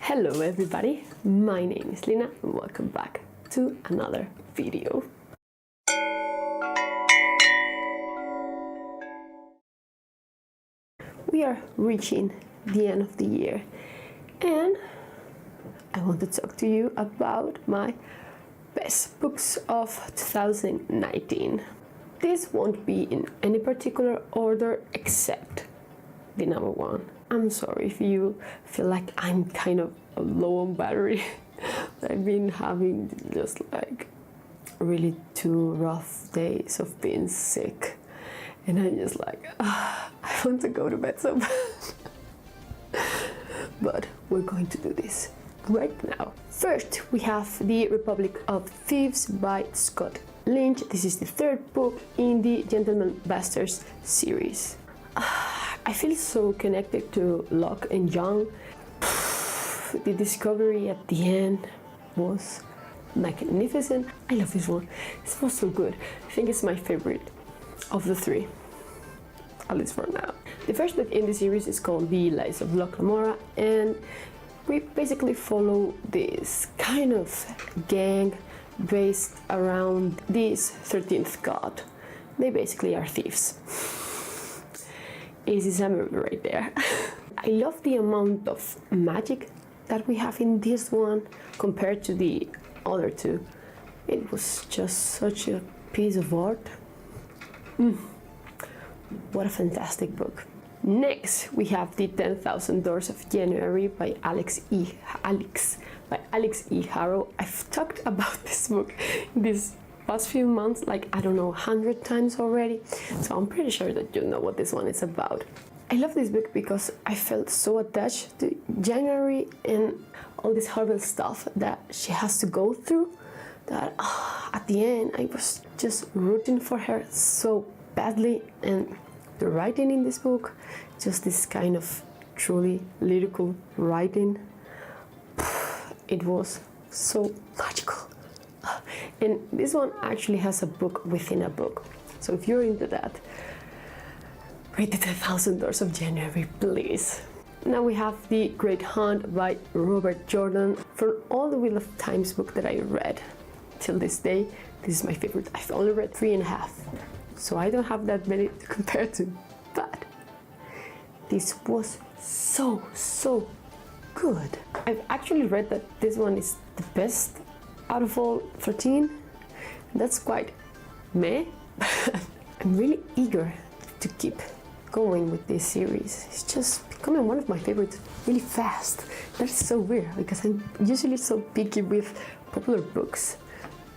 Hello everybody, my name is Lena and welcome back to another video. We are reaching the end of the year and I want to talk to you about my best books of 2019. This won't be in any particular order except the number one. I'm sorry if you feel like I'm kind of low on battery. I've been having just like really 2 rough days of being sick. And I'm just like, I want to go to bed so bad. But we're going to do this right now. First, we have The Republic of Thieves by Scott Lynch. This is the 3rd book in the Gentleman Bastards series. I feel so connected to Locke and Young. The discovery at the end was magnificent. I love this one. This was so good. I think it's my favorite of the 3, at least for now. The first book in the series is called The Lies of Locke Lamora, and we basically follow this kind of gang based around this 13th god. They basically are thieves. Easy summary right there. I love the amount of magic that we have in this one compared to the other 2. It was just such a piece of art. What a fantastic book. Next, we have The 10,000 Doors of January by Alex E. Harrow. I've talked about this book this past few months, like I don't know, 100 times already. So I'm pretty sure that you know what this one is about. I love this book because I felt so attached to January and all this horrible stuff that she has to go through, that at the end I was just rooting for her so badly. And the writing in this book, just this kind of truly lyrical writing, it was so magical. And this one actually has a book within a book. So if you're into that, read The 10,000 Doors of January, please. Now we have The Great Hunt by Robert Jordan. From all the Wheel of Times book that I read till this day, this is my favorite. I've only read 3.5, so I don't have that many to compare to, but this was so good. I've actually read that this one is the best out of all 13. That's quite meh. I'm really eager to keep going with this series. It's just becoming one of my favorites really fast. That's so weird because I'm usually so picky with popular books.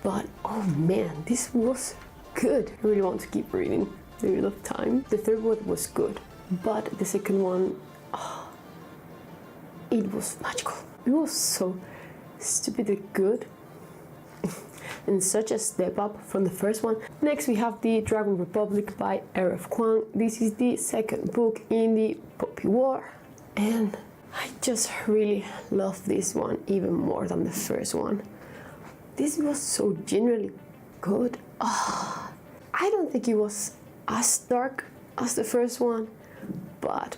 But oh man, this was good. I really want to keep reading The Wheel of Time. The 3rd one was good, but the 2nd one, it was magical. It was so stupidly good. And such a step up from the 1st one. Next we have The Dragon Republic by R.F. Kuang. This is the 2nd book in the Poppy War, and I just really love this one even more than the 1st one. This was so genuinely good. I don't think it was as dark as the 1st one, but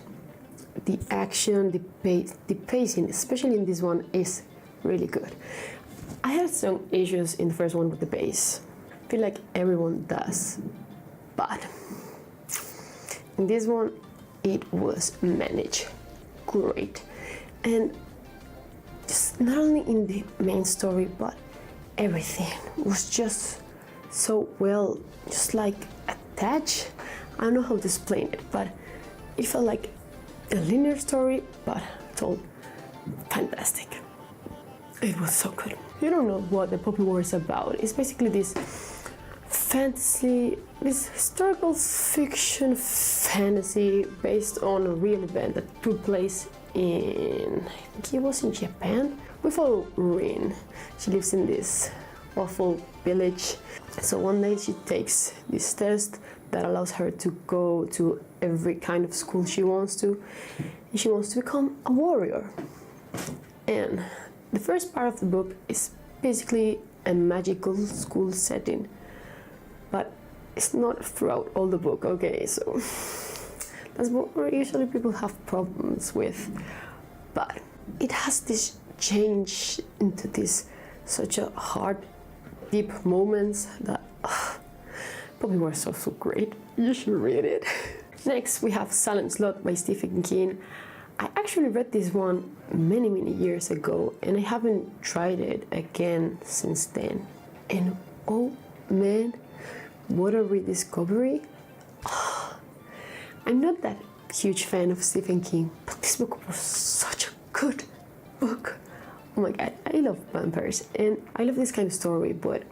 the action, the pacing, especially in this one, is really good. I had some issues in the 1st one with the pace. I feel like everyone does. But in this one, it was managed great. And just not only in the main story, but everything was just so well, just like attached. I don't know how to explain it, but it felt like a linear story, but told fantastic. It was so good. You don't know what the Poppy War is about. It's basically this fantasy, this historical fiction fantasy based on a real event that took place in, I think it was in Japan. We follow Rin. She lives in this awful village. So one day she takes this test that allows her to go to every kind of school she wants to. And she wants to become a warrior. And the first part of the book is basically a magical school setting, but it's not throughout all the book, okay? So that's what usually people have problems with. But it has this change into this such a hard, deep moments that probably were so great. You should read it. Next, we have Salem by Stephen King. I actually read this one many years ago, and I haven't tried it again since then. And oh man, what a rediscovery. I'm not that huge fan of Stephen King, but this book was such a good book. Oh my god, I love vampires and I love this kind of story, but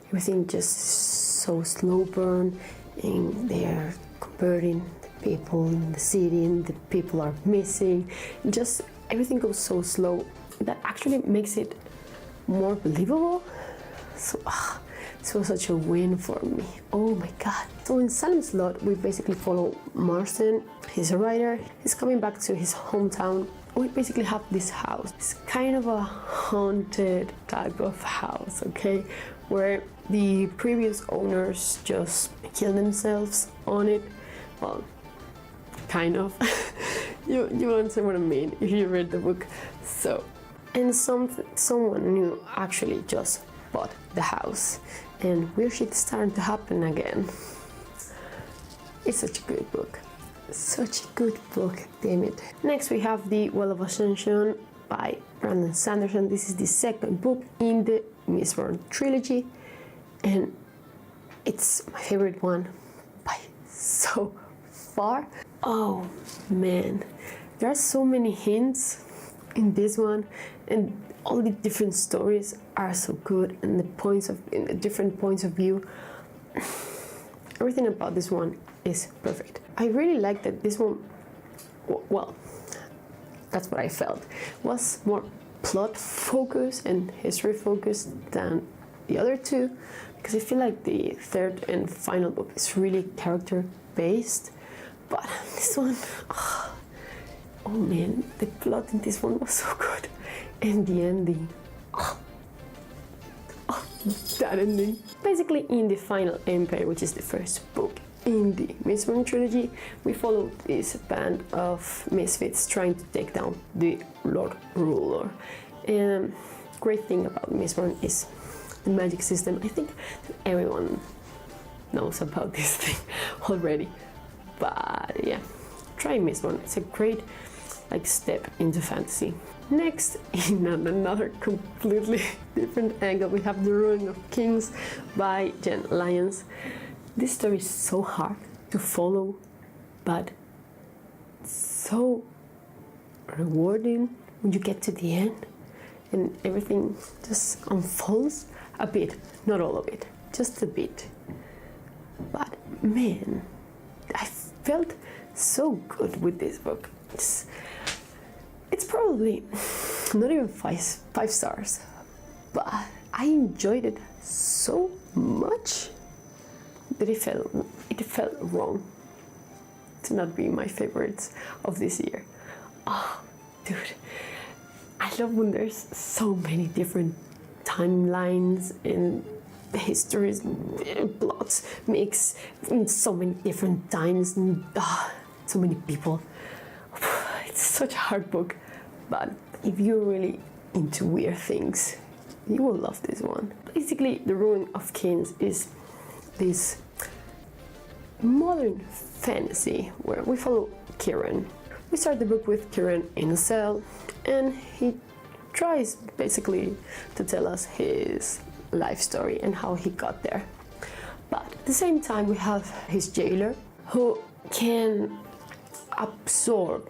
everything just so slow burn, and they are converting the people in the city and the people are missing. Just everything goes so slow that actually makes it more believable. So this was such a win for me. Oh my god. So in Salem's Lot, we basically follow Marston. He's a writer. He's coming back to his hometown. We basically have this house. It's kind of a haunted type of house, okay? Where the previous owners just killed themselves on it. Well, kind of. you understand what I mean if you read the book. So, and someone new actually just bought the house, and weird shit is starting to happen again. It's such a good book. Such a good book, damn it. Next we have the Well of Ascension by Brandon Sanderson. This is the second book in the Mistborn trilogy, and it's my favorite one by so far. Oh man, there are so many hints in this one, and all the different stories are so good, and the different points of view. Everything about this one is perfect. I really like that this one, well, that's what I felt, was more plot focused and history focused than the other two, because I feel like the third and final book is really character based, but this one, oh man, the plot in this one was so good, and the ending, that ending. Basically, in the Final Empire, which is the first book in the Mistborn trilogy, we follow this band of misfits trying to take down the Lord Ruler. And great thing about Mistborn is the magic system. I think everyone knows about this thing already, but yeah, try Mistborn. It's a great step into fantasy. Next, in another completely different angle, we have The Ruin of Kings by Jen Lyons. This story is so hard to follow, but so rewarding when you get to the end and everything just unfolds a bit, not all of it, just a bit. But man, I felt so good with this book. It's probably not even five stars, but I enjoyed it so much that it felt wrong to not be my favorites of this year. Oh, dude, I love when there's so many different timelines and histories, plots mix in so many different times and so many people. It's such a hard book, but if you're really into weird things, you will love this one. Basically, The Ruin of Kings is this modern fantasy where we follow Kieran. We start the book with Kieran in a cell, and he tries basically to tell us his life story and how he got there. But at the same time, we have his jailer who can absorb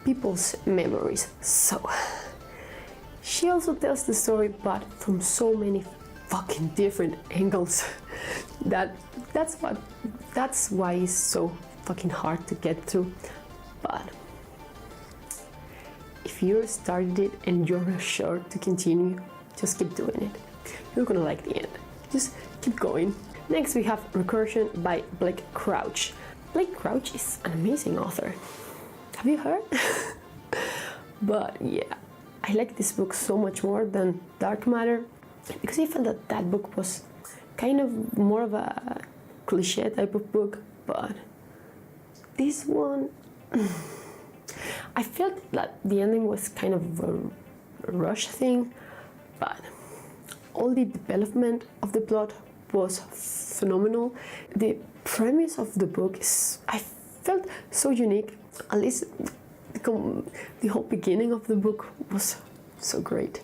people's memories. So she also tells the story, but from so many fucking different angles that's why it's so fucking hard to get through. But if you started it and you're not sure to continue, just keep doing it. You're gonna like the end. Just keep going. Next we have Recursion by Blake Crouch. Blake Crouch is an amazing author. Have you heard? But yeah, I like this book so much more than Dark Matter, because I felt that that book was kind of more of a cliche type of book, but this one, I felt that the ending was kind of rush thing, but all the development of the plot was phenomenal. The premise of the book is, I felt so unique. At least the whole beginning of the book was so great.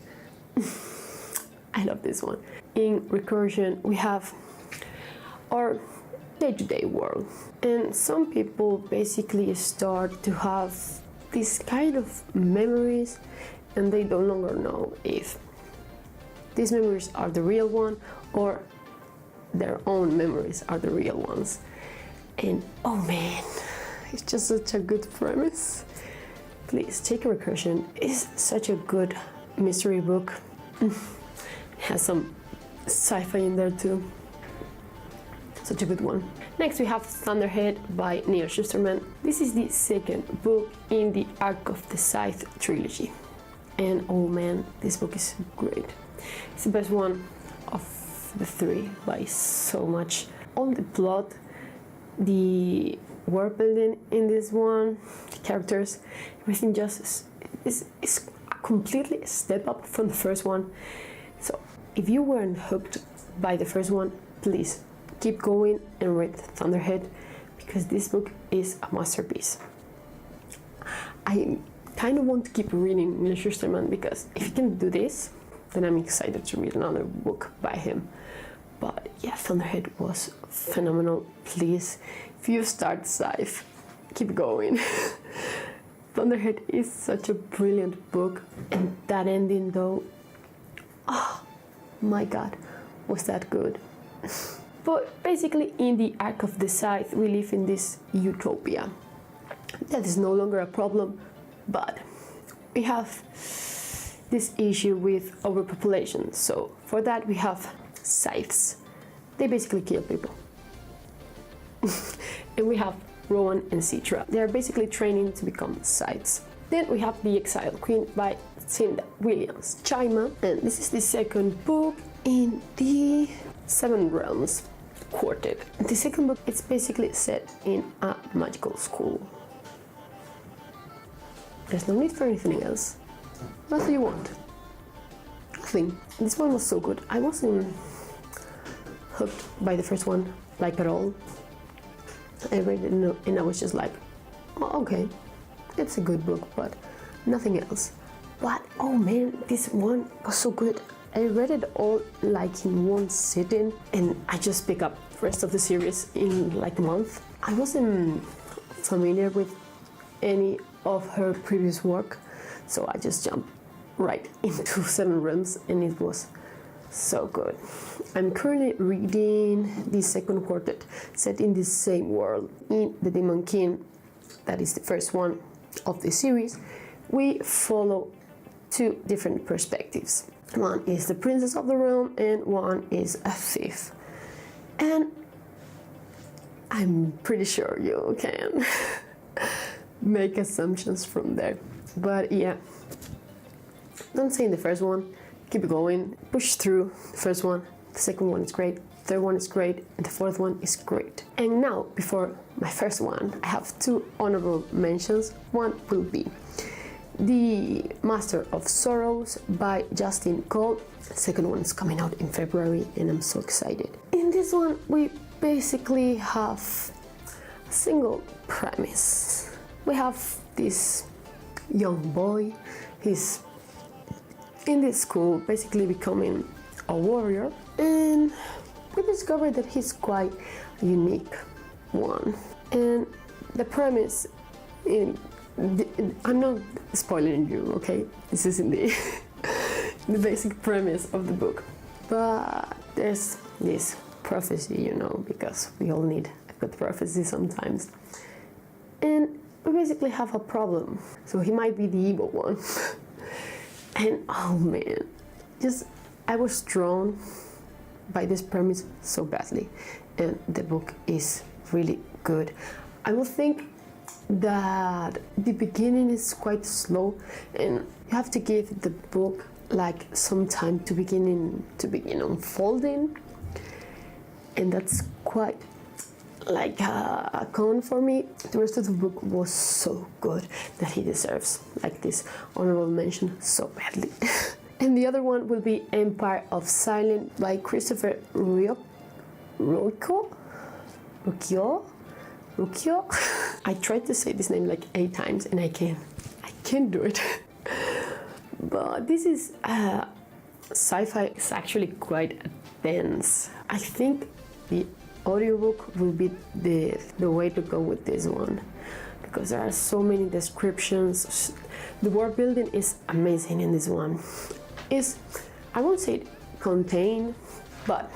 I love this one. In Recursion, we have our day-to-day world, and some people basically start to have these kind of memories, and they no longer know if these memories are the real one or their own memories are the real ones. And oh man, it's just such a good premise. Please take a Recursion. It's such a good mystery book. It has some sci-fi in there too. Such a good one. Next we have Thunderhead by Neil Schusterman. This is the second book in the Arc of the Scythe trilogy. And oh man, this book is great. It's the best one of the three by so much. All the plot, the world building in this one, the characters, everything just is completely a step up from the first one. So if you weren't hooked by the first one, please keep going and read Thunderhead, because this book is a masterpiece. I kind of want to keep reading Neil Schusterman, because if he can do this, then I'm excited to read another book by him. But yeah, Thunderhead was phenomenal. Please, if you start Scythe, keep going. Thunderhead is such a brilliant book, and that ending though, oh my god, was that good. But basically in the Arc of the Scythe, we live in this utopia. That is no longer a problem, but we have this issue with overpopulation. So for that we have scythes. They basically kill people. And we have Rowan and Citra. They are basically training to become scythes. Then we have The Exiled Queen by Cinda Williams Chima, and this is the second book in the Seven Realms Quartet. The second book, it's basically set in a magical school. There's no need for anything else. What do you want? Nothing. This one was so good. I wasn't hooked by the first one, like at all. I read it and I was just like, oh, okay, it's a good book, but nothing else. But oh man, this one was so good. I read it all like in one sitting, and I just picked up the rest of the series in like a month. I wasn't familiar with any of her previous work, so I just jumped right into Seven Realms, and it was so good. I'm currently reading the second quartet set in the same world. In The Demon King, that is the first one of the series, we follow two different perspectives. One is the princess of the realm and one is a thief. And I'm pretty sure you can make assumptions from there. But yeah, don't say in the first one, keep going, push through the first one, the second one is great, the third one is great, and the fourth one is great. And now, before my first one, I have two honorable mentions. One will be The Master of Sorrows by Justin Cole. The second one is coming out in February, and I'm so excited. In this one, we basically have a single premise. We have this young boy, he's in this school basically becoming a warrior, and we discover that he's quite a unique one. And the premise, I'm not spoiling you, okay? This is in the basic premise of the book. But there's this prophecy, you know, because we all need a good prophecy sometimes. And we basically have a problem. So he might be the evil one. And oh man, I was drawn by this premise so badly. And the book is really good. I will think that the beginning is quite slow, and you have to give the book like some time to begin unfolding, and that's quite like a con for me. The rest of the book was so good that he deserves like this honorable mention so badly. And the other one will be Empire of Salem by Christopher Rucchio. I tried to say this name like 8 times and I can't do it. But this is sci-fi. It's actually quite dense. I think the audiobook will be the way to go with this one, because there are so many descriptions. The world building is amazing in this one. I won't say contained, but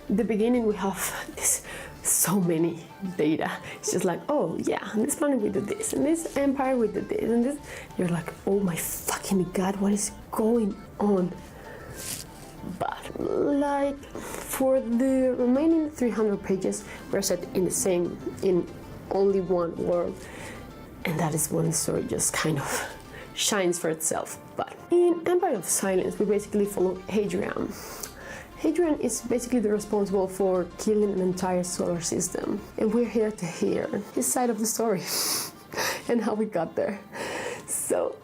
in the beginning we have so many data. It's just like, oh yeah, on this planet we do this, and this empire we do this, and this. You're like, oh my fucking god, what is going on? But like for the remaining 300 pages, we're set in only one world, and that is when the story just kind of shines for itself. But in Empire of Silence, we basically follow Hadrian. Hadrian is basically the responsible for killing an entire solar system, and we're here to hear his side of the story and how we got there. So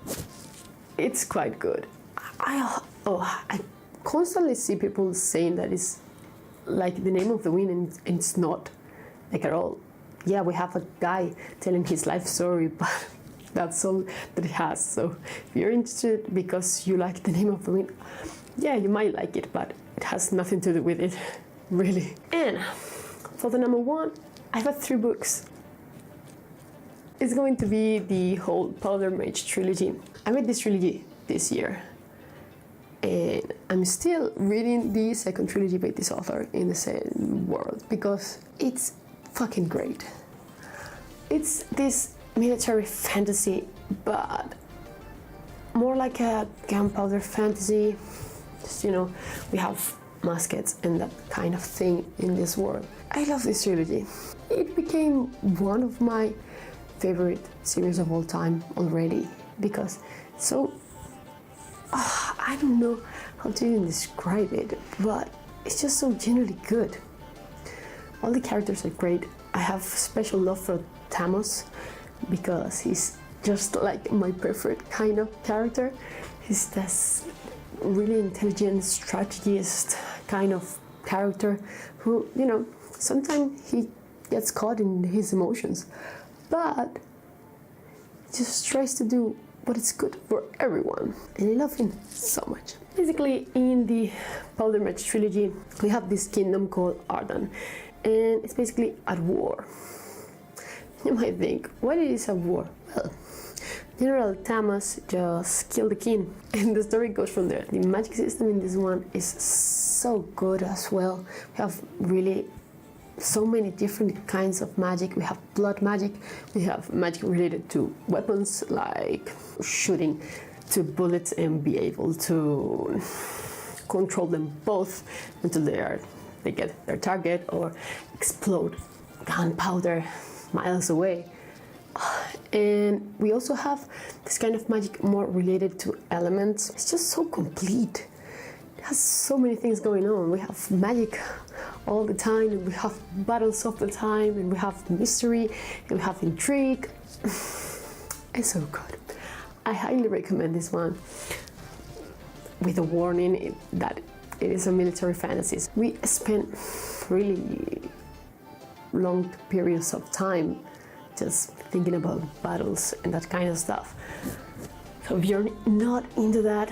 it's quite good. I constantly see people saying that it's like the name of the wind, and it's not like at all. Yeah, we have a guy telling his life story, but that's all that it has. So if you're interested because you like the name of the wind, yeah, you might like it, but it has nothing to do with it, really. And for the number 1, I have 3 books. It's going to be the whole Powder Mage trilogy. I read this trilogy this year, and I'm still reading the second trilogy by this author in the same world because it's fucking great. It's this military fantasy, but more like a gunpowder fantasy. Just, you know, we have muskets and that kind of thing in this world. I love this trilogy. It became one of my favorite series of all time already because so I don't know how to even describe it, but it's just so genuinely good. All the characters are great. I have special love for Thamos because he's just like my preferred kind of character. He's this really intelligent strategist kind of character who, you know, sometimes he gets caught in his emotions, but just tries to do what is good for everyone, and I love him so much. Basically, in the Powder Mage trilogy, we have this kingdom called Arden, and it's basically at war. You might think, what is a war? Well, General Thamos just killed the king, and the story goes from there. The magic system in this one is so good as well. We have really so many different kinds of magic. We have blood magic, we have magic related to weapons, like shooting 2 bullets and be able to control them both until they get their target, or explode gunpowder miles away. And we also have this kind of magic more related to elements. It's just so complete. It has so many things going on. We have magic all the time, and we have battles all the time, and we have mystery, and we have intrigue. It's so good. I highly recommend this one, with a warning that it is a military fantasy. We spent really long periods of time just thinking about battles and that kind of stuff. So if you're not into that,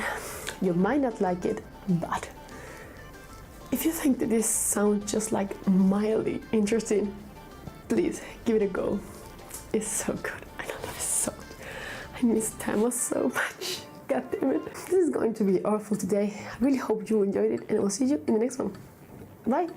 you might not like it, but if you think that this sounds just like mildly interesting, please give it a go. It's so good. I love it so much. I miss Thamos so much. God damn it. This is going to be awful today. I really hope you enjoyed it, and I will see you in the next one. Bye.